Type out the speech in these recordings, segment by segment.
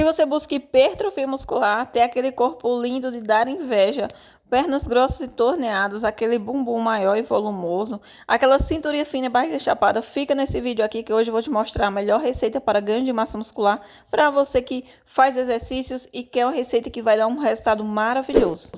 Se você busca hipertrofia muscular, ter aquele corpo lindo de dar inveja, pernas grossas e torneadas, aquele bumbum maior e volumoso, aquela cinturinha fina e barriga chapada, fica nesse vídeo aqui que hoje eu vou te mostrar a melhor receita para ganho de massa muscular para você que faz exercícios e quer uma receita que vai dar um resultado maravilhoso.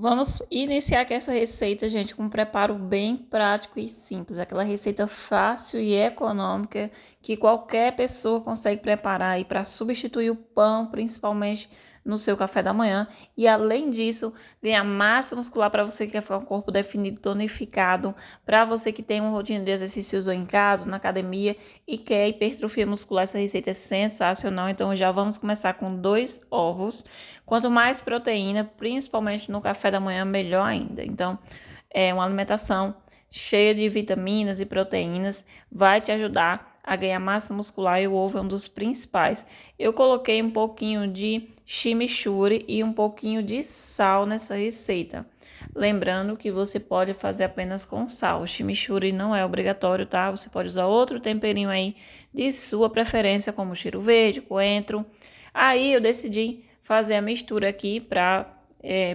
Vamos iniciar aqui essa receita, gente, com um preparo bem prático e simples. Aquela receita fácil e econômica que qualquer pessoa consegue preparar aí para substituir o pão, principalmente no seu café da manhã. E além disso, ganhar massa muscular para você que quer ficar com o corpo definido, tonificado, para você que tem uma rotina de exercícios em casa, na academia e quer hipertrofia muscular. Essa receita é sensacional. Então já vamos começar com 2 ovos. Quanto mais proteína, principalmente no café da manhã, melhor ainda. Então, é uma alimentação cheia de vitaminas e proteínas, vai te ajudar a ganhar massa muscular e o ovo é um dos principais. Eu coloquei um pouquinho de chimichurri e um pouquinho de sal nessa receita. Lembrando que você pode fazer apenas com sal. O chimichurri não é obrigatório, tá? Você pode usar outro temperinho aí de sua preferência, como cheiro verde, coentro. Aí eu decidi fazer a mistura aqui para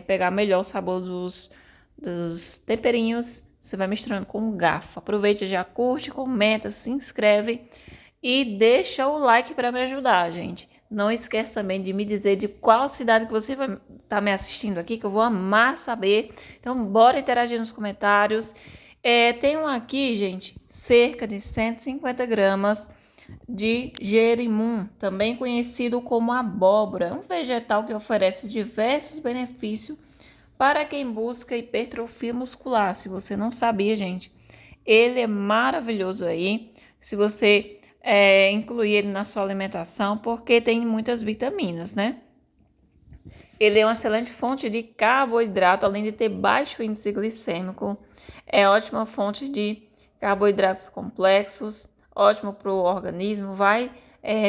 pegar melhor o sabor dos temperinhos. Você vai misturando com um garfo. Aproveita, já curte, comenta, se inscreve e deixa o like para me ajudar, gente. Não esquece também de me dizer de qual cidade que você vai estar me assistindo aqui, que eu vou amar saber. Então, bora interagir nos comentários. Tenho aqui, gente, cerca de 150 gramas de gerimum, também conhecido como abóbora. É um vegetal que oferece diversos benefícios para quem busca hipertrofia muscular. Se você não sabia, gente, ele é maravilhoso aí. Se você incluir ele na sua alimentação, porque tem muitas vitaminas, né? Ele é uma excelente fonte de carboidrato, além de ter baixo índice glicêmico. É ótima fonte de carboidratos complexos, ótimo para o organismo, vai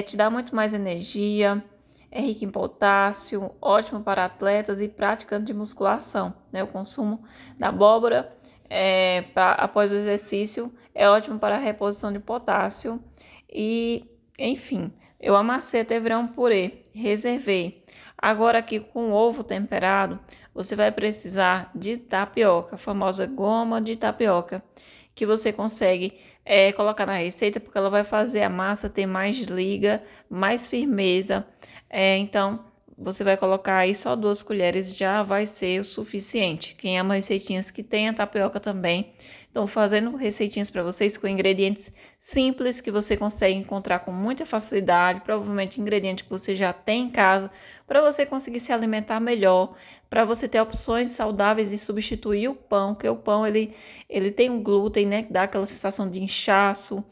te dar muito mais energia, é rico em potássio, ótimo para atletas e praticantes de musculação. Né? O consumo da abóbora após o exercício é ótimo para a reposição de potássio e, enfim, eu amassei até virar um purê, reservei. Agora aqui com o ovo temperado, você vai precisar de tapioca, a famosa goma de tapioca, que você consegue colocar na receita, porque ela vai fazer a massa ter mais liga, mais firmeza. Então, você vai colocar aí só 2 colheres, já vai ser o suficiente. Quem ama receitinhas que tenha tapioca também. Então, fazendo receitinhas para vocês com ingredientes simples que você consegue encontrar com muita facilidade, provavelmente ingredientes que você já tem em casa, para você conseguir se alimentar melhor, para você ter opções saudáveis e substituir o pão, porque o pão ele tem um glúten, né, que dá aquela sensação de inchaço.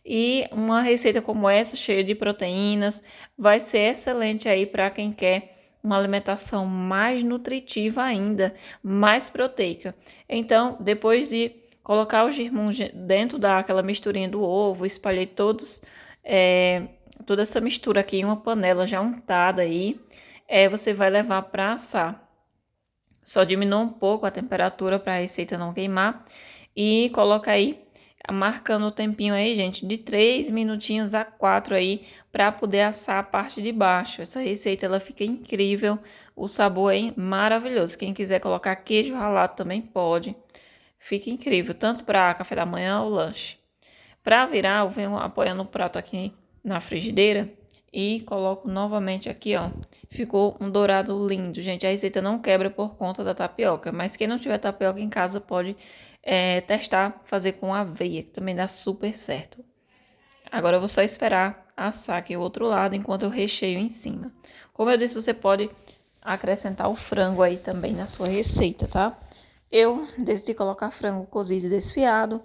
E uma receita como essa, cheia de proteínas, vai ser excelente aí para quem quer uma alimentação mais nutritiva ainda, mais proteica. Então, depois de colocar o gerimum dentro daquela misturinha do ovo, espalhei toda essa mistura aqui em uma panela já untada aí, você vai levar para assar. Só diminua um pouco a temperatura para a receita não queimar e coloca aí, marcando o tempinho aí, gente, de 3 minutinhos a 4 aí, para poder assar a parte de baixo. Essa receita, ela fica incrível, o sabor é maravilhoso. Quem quiser colocar queijo ralado também pode. Fica incrível, tanto para café da manhã ou lanche. Para virar, eu venho apoiando o prato aqui na frigideira e coloco novamente aqui, ó. Ficou um dourado lindo, gente. A receita não quebra por conta da tapioca, mas quem não tiver tapioca em casa pode testar, fazer com aveia, que também dá super certo. Agora eu vou só esperar assar aqui o outro lado enquanto eu recheio em cima. Como eu disse, você pode acrescentar o frango aí também na sua receita, tá? Eu decidi colocar frango cozido desfiado.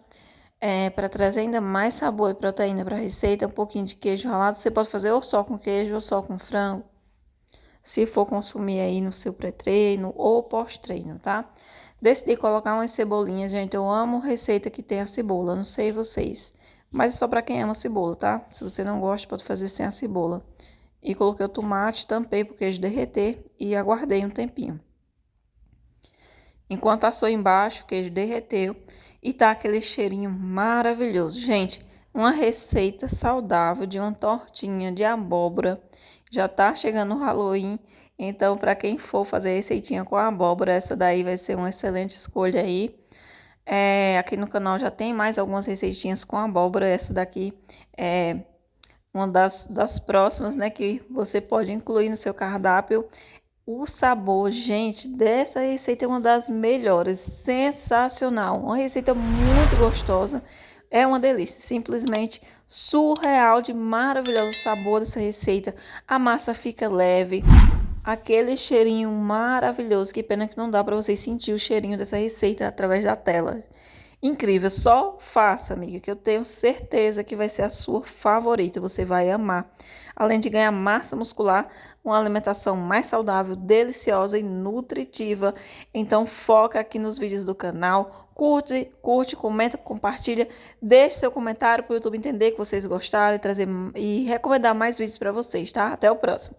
Para trazer ainda mais sabor e proteína para a receita, um pouquinho de queijo ralado. Você pode fazer ou só com queijo ou só com frango, se for consumir aí no seu pré-treino ou pós-treino, tá? Decidi colocar umas cebolinhas, gente. Eu amo receita que tem a cebola, não sei vocês, mas é só para quem ama cebola, tá? Se você não gosta, pode fazer sem a cebola. E coloquei o tomate, tampei para o queijo derreter e aguardei um tempinho. Enquanto assou embaixo, o queijo derreteu e tá aquele cheirinho maravilhoso. Gente, uma receita saudável de uma tortinha de abóbora Já tá chegando o Halloween, então para quem for fazer receitinha com abóbora, essa daí vai ser uma excelente escolha aí. Aqui no canal já tem mais algumas receitinhas com abóbora, essa daqui é uma das próximas, né, que você pode incluir no seu cardápio. O sabor, gente, dessa receita é uma das melhores, sensacional, uma receita muito gostosa, é uma delícia, simplesmente surreal de maravilhoso o sabor dessa receita. A massa fica leve, aquele cheirinho maravilhoso, que pena que não dá para vocês sentir o cheirinho dessa receita através da tela. Incrível, só faça, amiga, que eu tenho certeza que vai ser a sua favorita, você vai amar. Além de ganhar massa muscular, uma alimentação mais saudável, deliciosa e nutritiva. Então foca aqui nos vídeos do canal, curte, comenta, compartilha, deixe seu comentário para o YouTube entender que vocês gostaram e trazer e recomendar mais vídeos para vocês, tá? Até o próximo.